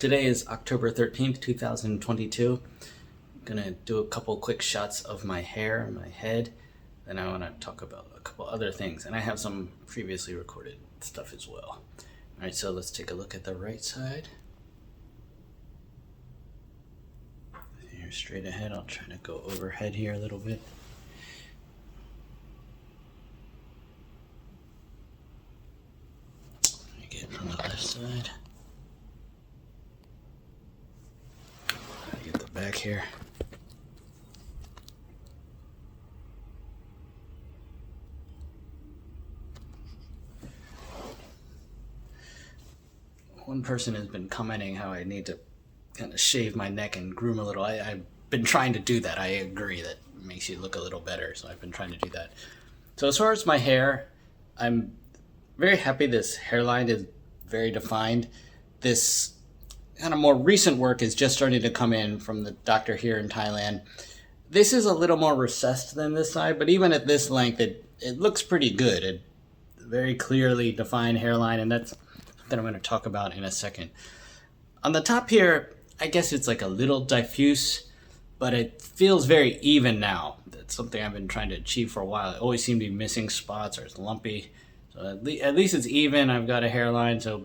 Today is October 13th, 2022. I'm gonna do a couple quick shots of my hair and my head. Then I want to talk about a couple other things. And I have some previously recorded stuff as well. Alright, so let's take a look at the right side. Here, straight ahead. I'll try to go overhead here a little bit. Get from the left side. Get the back here. One person has been commenting how I need to kind of shave my neck and groom a little. I've been trying to do that. I agree that makes you look a little better, so I've been trying to do that. So as far as my hair, I'm very happy this hairline is very defined. This kind of more recent work is just starting to come in from the doctor here in Thailand. This is a little more recessed than this side, but even at this length, it looks pretty good. It very clearly defined hairline, and that's something I'm going to talk about in a second. On the top here, I guess it's like a little diffuse, but it feels very even now. That's something I've been trying to achieve for a while. It always seemed to be missing spots or it's lumpy. So at least it's even. I've got a hairline, so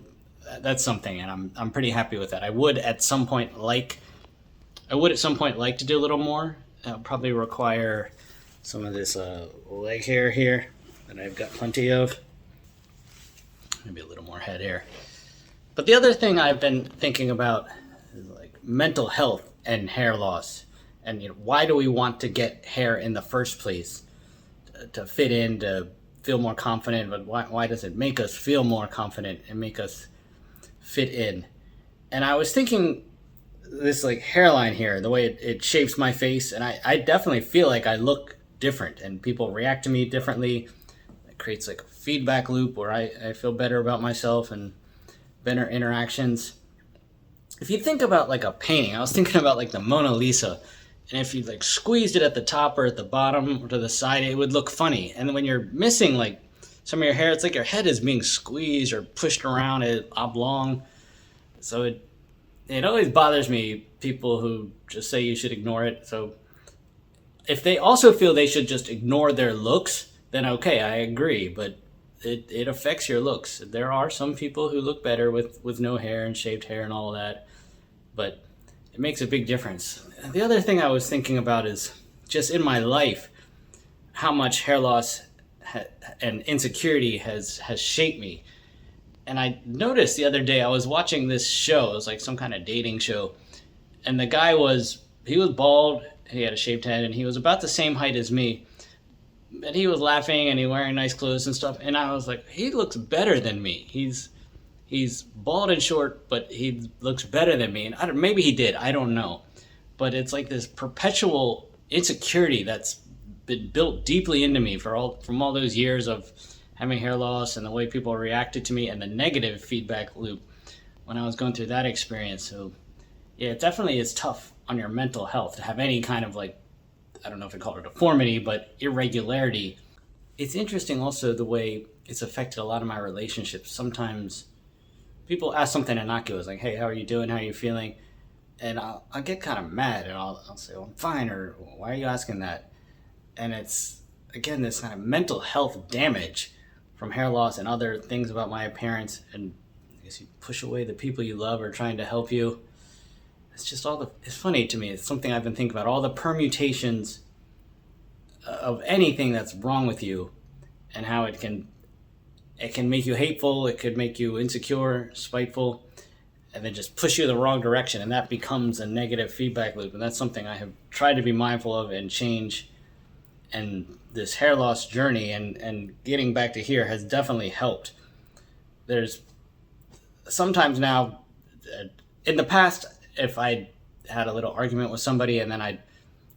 that's something, and I'm pretty happy with that. I would at some point like to do a little more. Probably require some of this leg hair here that I've got plenty of. Maybe a little more head hair. But the other thing I've been thinking about is like mental health and hair loss, and why do we want to get hair in the first place? To fit in, to feel more confident, but why does it make us feel more confident and make us fit in? And I was thinking this like hairline here, the way it shapes my face, and I definitely feel like I look different and people react to me differently. It creates like a feedback loop where I feel better about myself and better interactions. If you think about like a painting, I was thinking about like the Mona Lisa, and if you like squeezed it at the top or at the bottom or to the side, it would look funny. And when you're missing like some of your hair, it's like your head is being squeezed or pushed around it oblong. So it always bothers me, people who just say you should ignore it. So if they also feel they should just ignore their looks, then okay, I agree. But it affects your looks. There are some people who look better with no hair and shaved hair and all of that. But it makes a big difference. The other thing I was thinking about is just in my life, how much hair loss and insecurity has shaped me. And I noticed the other day, I was watching this show. It was like some kind of dating show. And the guy was bald, he had a shaved head, and he was about the same height as me. But he was laughing and he wearing nice clothes and stuff. And I was like, he looks better than me. He's bald and short, but he looks better than me. And maybe he did, I don't know. But it's like this perpetual insecurity that's been built deeply into me from all those years of having hair loss and the way people reacted to me and the negative feedback loop when I was going through that experience. So yeah, it definitely is tough on your mental health to have any kind of like, I don't know if I call it a deformity, but irregularity. It's interesting also the way it's affected a lot of my relationships. Sometimes people ask something innocuous, like, hey, how are you doing? How are you feeling? And I'll get kind of mad, and I'll say, well, I'm fine, or why are you asking that? And it's, again, this kind of mental health damage from hair loss and other things about my appearance. And I guess you push away the people you love or trying to help you. It's just it's funny to me. It's something I've been thinking about, all the permutations of anything that's wrong with you and how it can make you hateful. It could make you insecure, spiteful, and then just push you the wrong direction. And that becomes a negative feedback loop. And that's something I have tried to be mindful of and change. And this hair loss journey and getting back to here has definitely helped. There's sometimes now, in the past, if I had a little argument with somebody and then I'd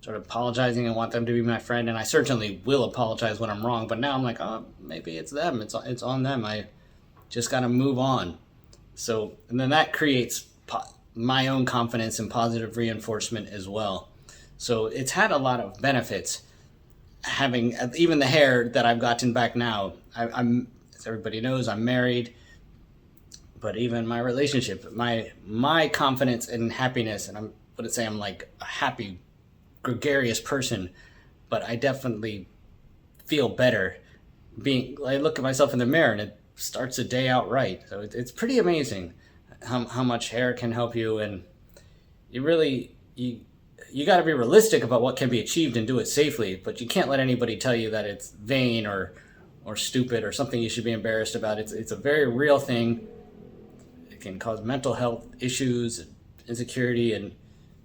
sort of apologizing and want them to be my friend, and I certainly will apologize when I'm wrong, but now I'm like, oh, maybe it's them. It's on them. I just got to move on. So, and then that creates my own confidence and positive reinforcement as well. So it's had a lot of benefits. Having even the hair that I've gotten back now, I'm, as everybody knows, I'm married. but even my relationship, my confidence and happiness, and I wouldn't say I'm like a happy, gregarious person, but I definitely feel better being. I look at myself in the mirror and it starts the day out right. So it's pretty amazing how much hair can help you, and you really you got to be realistic about what can be achieved and do it safely, but you can't let anybody tell you that it's vain or stupid or something you should be embarrassed about. It's a very real thing. It can cause mental health issues, insecurity,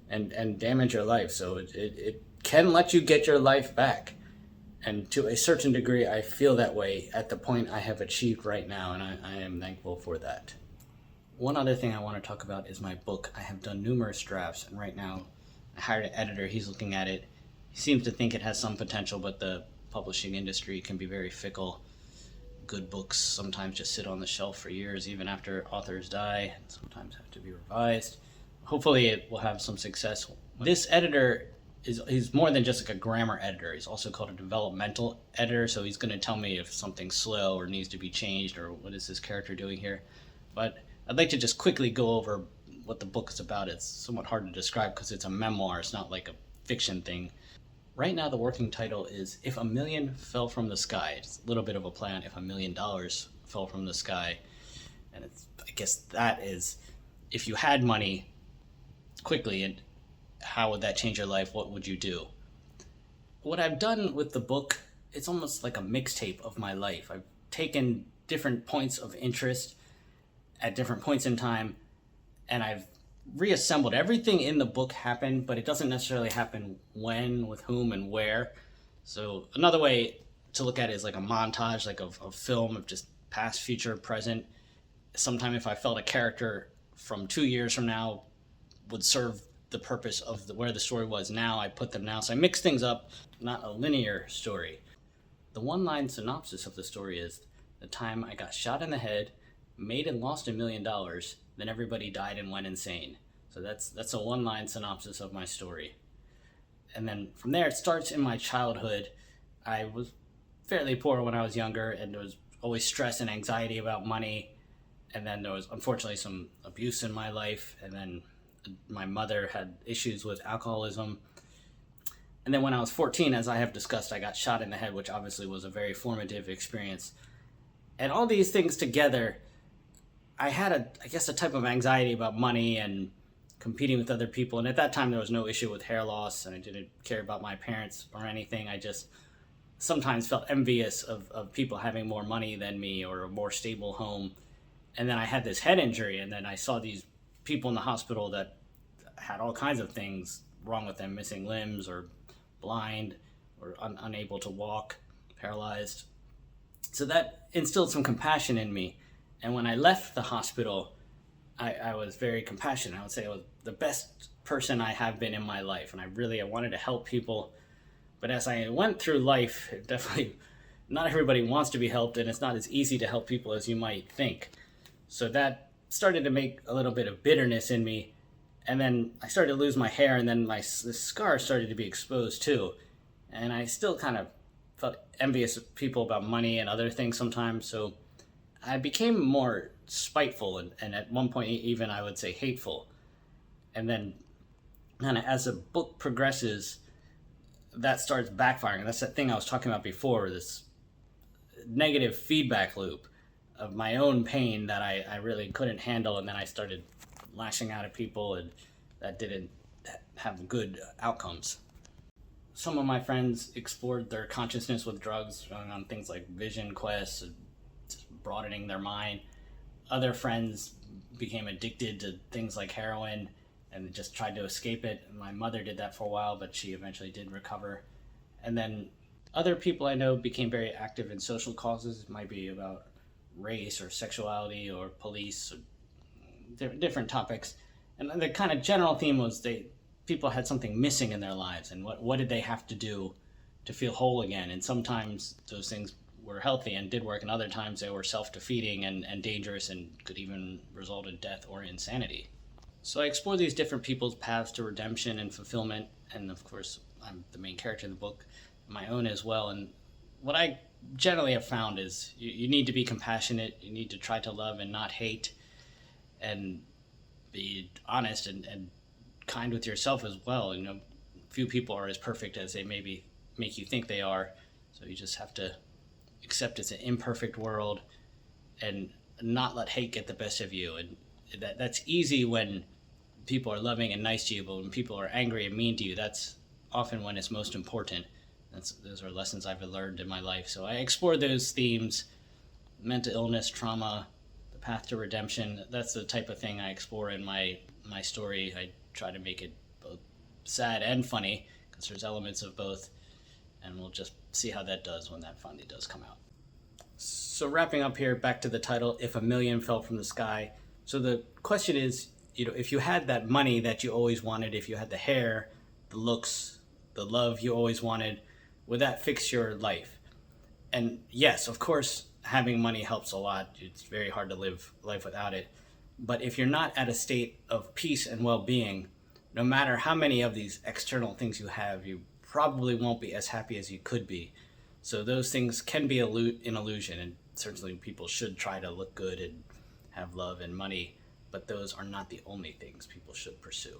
and damage your life. So it can let you get your life back. And to a certain degree, I feel that way at the point I have achieved right now, and I am thankful for that. One other thing I want to talk about is my book. I have done numerous drafts, and right now I hired an editor. He's looking at it. He seems to think it has some potential, but the publishing industry can be very fickle. Good books sometimes just sit on the shelf for years, even after authors die, and sometimes have to be revised. Hopefully it will have some success. This editor he's more than just like a grammar editor. He's also called a developmental editor, so he's going to tell me if something's slow or needs to be changed or what is this character doing here. But I'd like to just quickly go over what the book is about. It's somewhat hard to describe because it's a memoir. It's not like a fiction thing. Right now the working title is If a Million Fell from the Sky. It's a little bit of a play on if $1 million fell from the sky. And I guess that is, if you had money quickly, and how would that change your life? What would you do? What I've done with the book, it's almost like a mixtape of my life. I've taken different points of interest at different points in time, and I've reassembled. Everything in the book happened, but it doesn't necessarily happen when, with whom, and where. So another way to look at it is like a montage, like a film of just past, future, present. Sometime if I felt a character from 2 years from now would serve the purpose of where the story was now, I put them now. So I mix things up, not a linear story. The one-line synopsis of the story is the time I got shot in the head, made and lost $1 million, then everybody died and went insane. So that's a one-line synopsis of my story. And then from there, it starts in my childhood. I was fairly poor when I was younger, and there was always stress and anxiety about money. And then there was, unfortunately, some abuse in my life. And then my mother had issues with alcoholism. And then when I was 14, as I have discussed, I got shot in the head, which obviously was a very formative experience. And all these things together, I had I guess a type of anxiety about money and competing with other people. And at that time, there was no issue with hair loss, and I didn't care about my parents or anything. I just sometimes felt envious of people having more money than me or a more stable home. And then I had this head injury, and then I saw these people in the hospital that had all kinds of things wrong with them, missing limbs or blind or unable to walk, paralyzed. So that instilled some compassion in me. And when I left the hospital, I was very compassionate. I would say I was the best person I have been in my life. And I wanted to help people. But as I went through life, it definitely, not everybody wants to be helped, and it's not as easy to help people as you might think. So that started to make a little bit of bitterness in me. And then I started to lose my hair, and then the scar started to be exposed too. And I still kind of felt envious of people about money and other things sometimes. So I became more spiteful, and at one point even I would say hateful. And then kind of as the book progresses, that starts backfiring. That's that thing I was talking about before, this negative feedback loop of my own pain that I really couldn't handle, and then I started lashing out at people, and that didn't have good outcomes. Some of my friends explored their consciousness with drugs, going on things like vision quests, just broadening their mind. Other friends became addicted to things like heroin and just tried to escape it. My mother did that for a while, but she eventually did recover. And then other people I know became very active in social causes. It might be about race or sexuality or police, or different topics. And the kind of general theme was people had something missing in their lives, and what did they have to do to feel whole again? And sometimes those things were healthy and did work, and other times they were self-defeating and dangerous and could even result in death or insanity. So I explore these different people's paths to redemption and fulfillment, and of course I'm the main character in the book, my own as well. And what I generally have found is you need to be compassionate, you need to try to love and not hate. and be honest and kind with yourself as well. Few people are as perfect as they maybe make you think they are, so you just have to accept it's an imperfect world and not let hate get the best of you. And that's easy when people are loving and nice to you, but when people are angry and mean to you, that's often when it's most important. Those are lessons I've learned in my life. So I explore those themes: mental illness, trauma, the path to redemption. That's the type of thing I explore in my story. I try to make it both sad and funny, because there's elements of both, and we'll just see how that does when that finally does come out. So wrapping up here, back to the title, If a Million Fell from the Sky. So the question is, if you had that money that you always wanted, if you had the hair, the looks, the love you always wanted, would that fix your life? And yes, of course, having money helps a lot. It's very hard to live life without it. But if you're not at a state of peace and well-being, no matter how many of these external things you have, you probably won't be as happy as you could be. So those things can be an illusion, and certainly people should try to look good and have love and money, but those are not the only things people should pursue.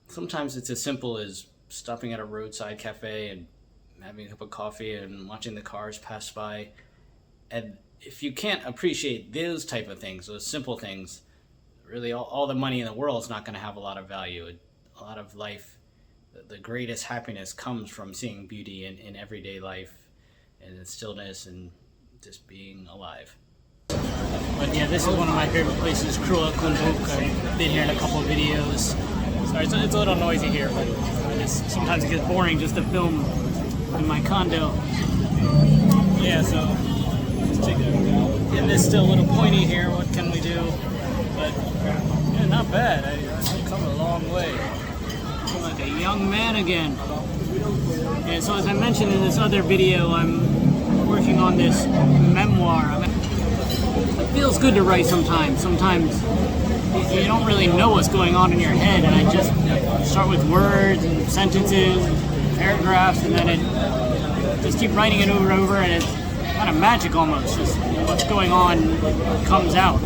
Sometimes it's as simple as stopping at a roadside cafe and having a cup of coffee and watching the cars pass by. And if you can't appreciate those type of things, those simple things, really all the money in the world is not going to have a lot of value. A lot of life, the greatest happiness comes from seeing beauty in everyday life and in stillness and just being alive. But yeah, this is one of my favorite places, Krua Kumbuk. I've been here in a couple of videos. Sorry, it's a little noisy here, but sometimes it gets boring just to film in my condo. Yeah, so getting this still a little pointy here. What can we do? But yeah, not bad. I've come a long way. I'm like a young man again. Yeah, so as I mentioned in this other video, I'm working on this memoir. It feels good to write sometimes. Sometimes you don't really know what's going on in your head, and I just start with words and sentences, paragraphs, and then it just keep writing it over and over, and it's kind of magic almost. Just what's going on comes out.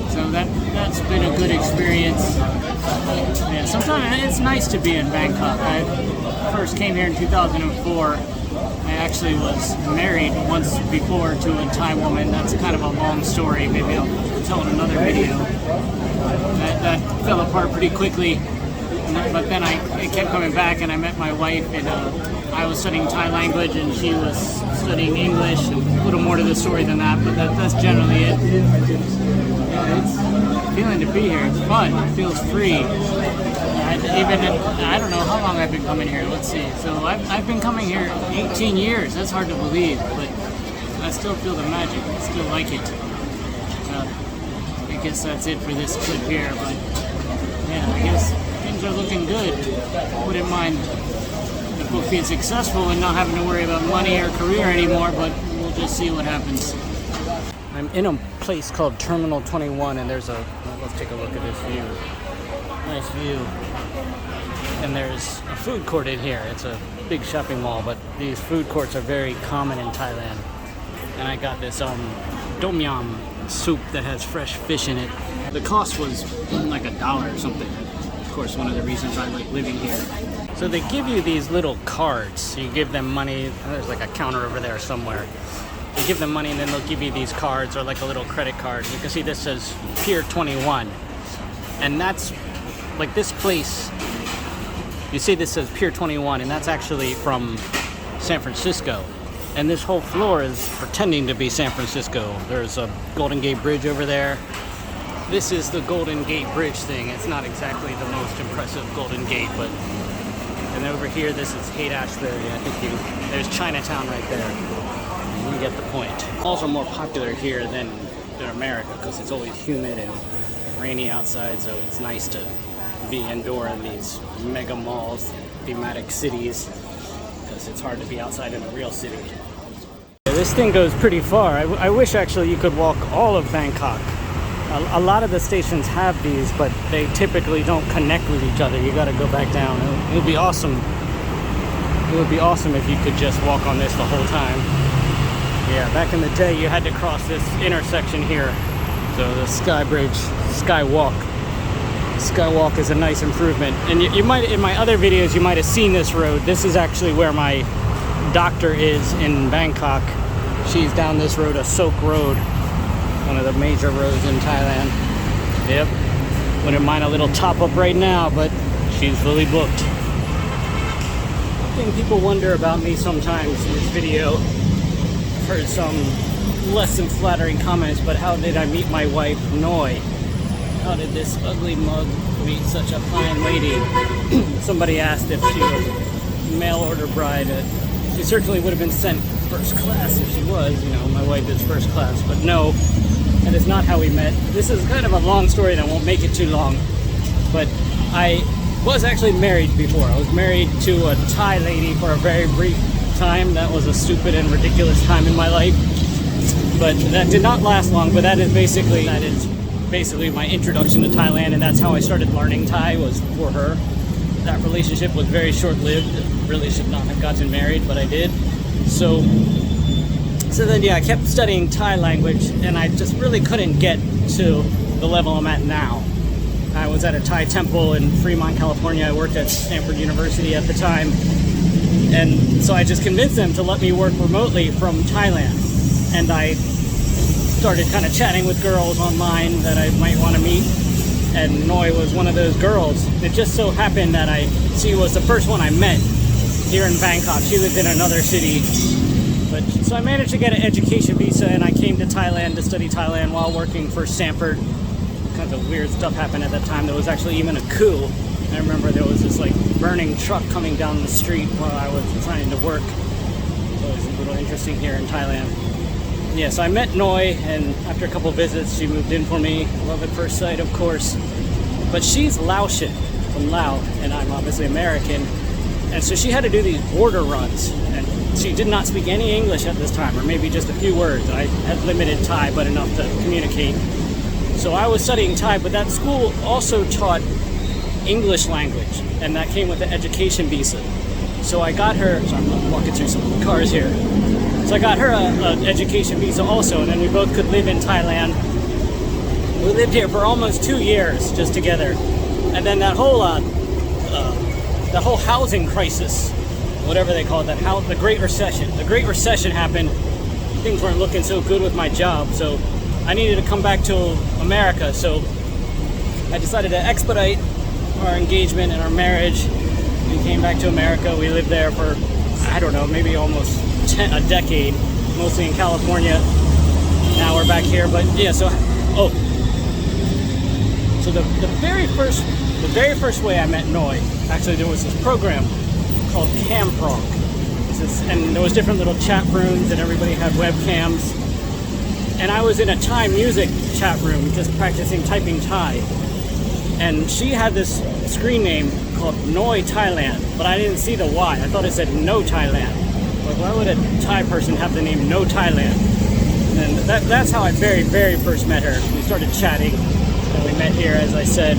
So that's been a good experience. Yeah, sometimes it's nice to be in Bangkok. I first came here in 2004. I actually was married once before to a Thai woman. That's kind of a long story. Maybe I'll tell in another video. That fell apart pretty quickly. But then I kept coming back, and I met my wife, and I was studying Thai language, and she was studying English. A little more to the story than that, but that's generally it. It's a feeling to be here. It's fun. It feels free. I don't know how long I've been coming here. Let's see. So I've been coming here 18 years. That's hard to believe, but I still feel the magic. I still like it. I guess that's it for this clip here, but yeah, I guess things are looking good. Wouldn't mind the book being successful and not having to worry about money or career anymore, but we'll just see what happens. I'm in a place called Terminal 21, and let's take a look at this view. Nice view. And there's a food court in here. It's a big shopping mall, but these food courts are very common in Thailand. And I got this tom yum soup that has fresh fish in it. The cost was like $1 or something. Of course, one of the reasons I like living here. So they give you these little cards. You give them money. There's like a counter over there somewhere. You give them money, and then they'll give you these cards, or like a little credit card. You can see this says Pier 21. And that's like this place. You see this says Pier 21, and that's actually from San Francisco. And this whole floor is pretending to be San Francisco. There's a Golden Gate Bridge over there. This is the Golden Gate Bridge thing. It's not exactly the most impressive Golden Gate, but... And over here, this is Haight-Ashbury. I think there's Chinatown right there. You get the point. Malls are more popular here than America, because it's always humid and rainy outside, so it's nice to be indoor in these mega malls, thematic cities, because it's hard to be outside in a real city. This thing goes pretty far. I wish actually you could walk all of Bangkok. A lot of the stations have these, but they typically don't connect with each other. You got to go back down. It would be awesome. It would be awesome if you could just walk on this the whole time. Yeah, back in the day, you had to cross this intersection here. So the Sky Bridge Skywalk. Skywalk is a nice improvement. And you might, in my other videos, you might have seen this road. This is actually where my doctor is in Bangkok. She's down this road, Sok Road, one of the major roads in Thailand. Yep. Wouldn't mind a little top up right now, but she's fully booked. I think people wonder about me sometimes in this video. I've heard some less than flattering comments, but how did I meet my wife, Noi? How did this ugly mug meet such a fine lady? Somebody asked if she was a mail order bride. She certainly would have been sent first class if she was. You know, my wife is first class, but no, that is not how we met. This is kind of a long story and I won't make it too long, but I was actually married before. I was married to a Thai lady for a very brief time. That was a stupid and ridiculous time in my life, but that did not last long. But that is basically my introduction to Thailand, and that's how I started learning Thai, was for her. That relationship was very short-lived. Really should not have gotten married, but I did. So then, yeah, I kept studying Thai language, and I just really couldn't get to the level I'm at now. I was at a Thai temple in Fremont, California. I worked at Stanford University at the time, and so I just convinced them to let me work remotely from Thailand. And I started kind of chatting with girls online that I might want to meet, and Noi was one of those girls. It just so happened that she was the first one I met here in Bangkok. She lived in another city, so I managed to get an education visa, and I came to Thailand to study Thailand while working for Stanford. All kinds of weird stuff happened at that time. There was actually even a coup. I remember there was this like burning truck coming down the street while I was trying to work. So it was a little interesting here in Thailand. Yeah, so I met Noi, and after a couple of visits, she moved in for me. Love at first sight, of course. But she's Laotian, from Lao, and I'm obviously American. And so she had to do these border runs, and she did not speak any English at this time, or maybe just a few words. I had limited Thai, but enough to communicate. So I was studying Thai, but that school also taught English language, and that came with the education visa. So I got her, so I'm walking through some cars here. So I got her an education visa also, and then we both could live in Thailand. We lived here for almost 2 years just together. And then that whole housing crisis, whatever they call it, the Great Recession. The Great Recession happened. Things weren't looking so good with my job, so I needed to come back to America. So I decided to expedite our engagement and our marriage. We came back to America. We lived there for, I don't know, maybe almost a decade, mostly in California. Now we're back here, but yeah. So the very first way I met Noi, actually, there was this program called Camprog, and there was different little chat rooms, and everybody had webcams. And I was in a Thai music chat room, just practicing typing Thai. And she had this screen name called Noi Thailand, but I didn't see the Y. I thought it said No Thailand. Like, why would a Thai person have the name No Thailand? And that's how I very, very first met her. We started chatting, and we met here, as I said.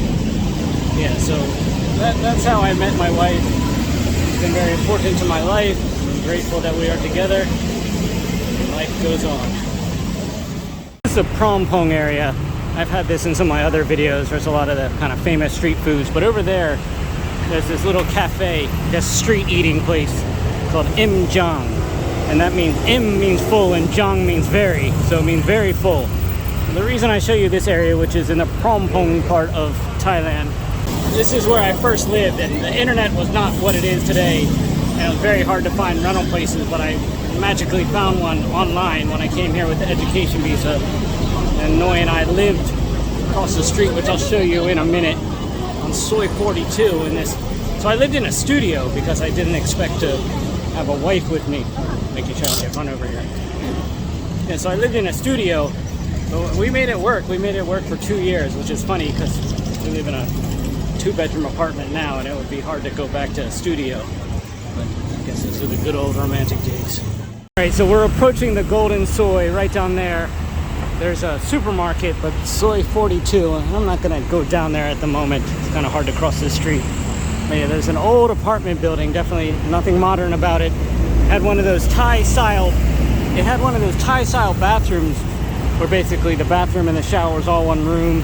Yeah, so that's how I met my wife. It's been very important to my life. I'm grateful that we are together. And life goes on. This is the Prompong area. I've had this in some of my other videos. There's a lot of the kind of famous street foods, but over there's this little cafe, this street eating place called Im Jang, and that means Im means full and Jang means very, so it means very full. And the reason I show you this area, which is in the Prompong part of Thailand, this is where I first lived, and the internet was not what it is today, and it was very hard to find rental places, but I magically found one online when I came here with the education visa. And Noi and I lived across the street, which I'll show you in a minute, on Soi 42 in this. So I lived in a studio because I didn't expect to have a wife with me. Making sure I don't get run over here. And so I lived in a studio, but we made it work. We made it work for 2 years, which is funny because we live in a 2-bedroom apartment now, and it would be hard to go back to a studio. But I guess those are the good old romantic days. All right, so we're approaching the Golden Soi right down there. There's a supermarket, but Soi 42. I'm not gonna go down there at the moment. It's kind of hard to cross this street. But yeah, there's an old apartment building. Definitely nothing modern about it. It had one of those Thai style bathrooms, where basically the bathroom and the shower is all one room.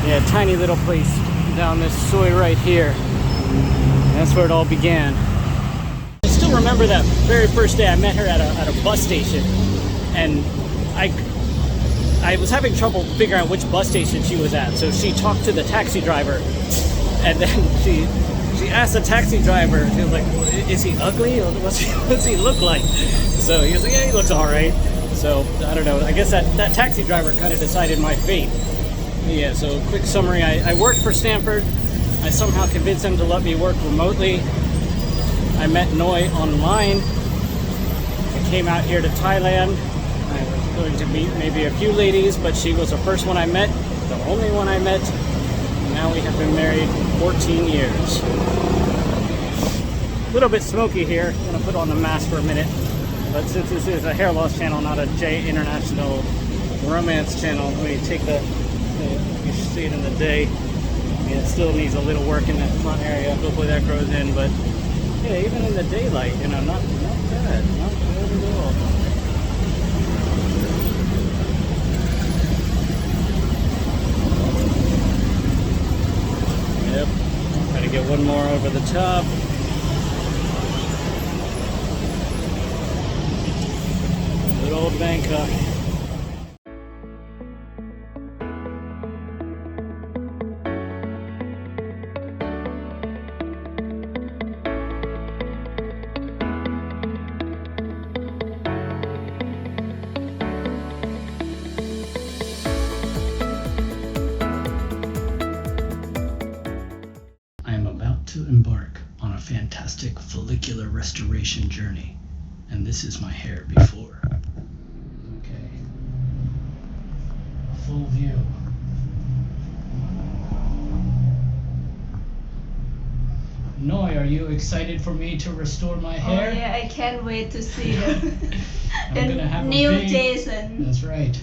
Yeah, tiny little place down this soy right here. That's where it all began. I still remember that very first day I met her at a bus station, and I was having trouble figuring out which bus station she was at. So she talked to the taxi driver, and then she asked the taxi driver, she was like, is he ugly, or what's he look like? So he was like, yeah, he looks all right. So I don't know, I guess that taxi driver kind of decided my fate. Yeah, so quick summary, I worked for Stanford. I somehow convinced them to let me work remotely. I met Noi online. I came out here to Thailand. I was going to meet maybe a few ladies, but she was the first one I met, the only one I met. And now we have been married 14 years. A little bit smoky here. I'm gonna put on the mask for a minute. But since this is a hair loss channel, not a J International romance channel, let me take you should see it in the day. It still needs a little work in that front area. Hopefully that grows in, but yeah, even in the daylight, you know, not bad, not bad at all. Yep, gotta get one more over the top. Good old Bangkok. To embark on a fantastic follicular restoration journey, and this is my hair before. Okay, a full view. Noi, are you excited for me to restore my hair? Oh yeah, I can't wait to see I'm gonna have new a big, Jason. That's right.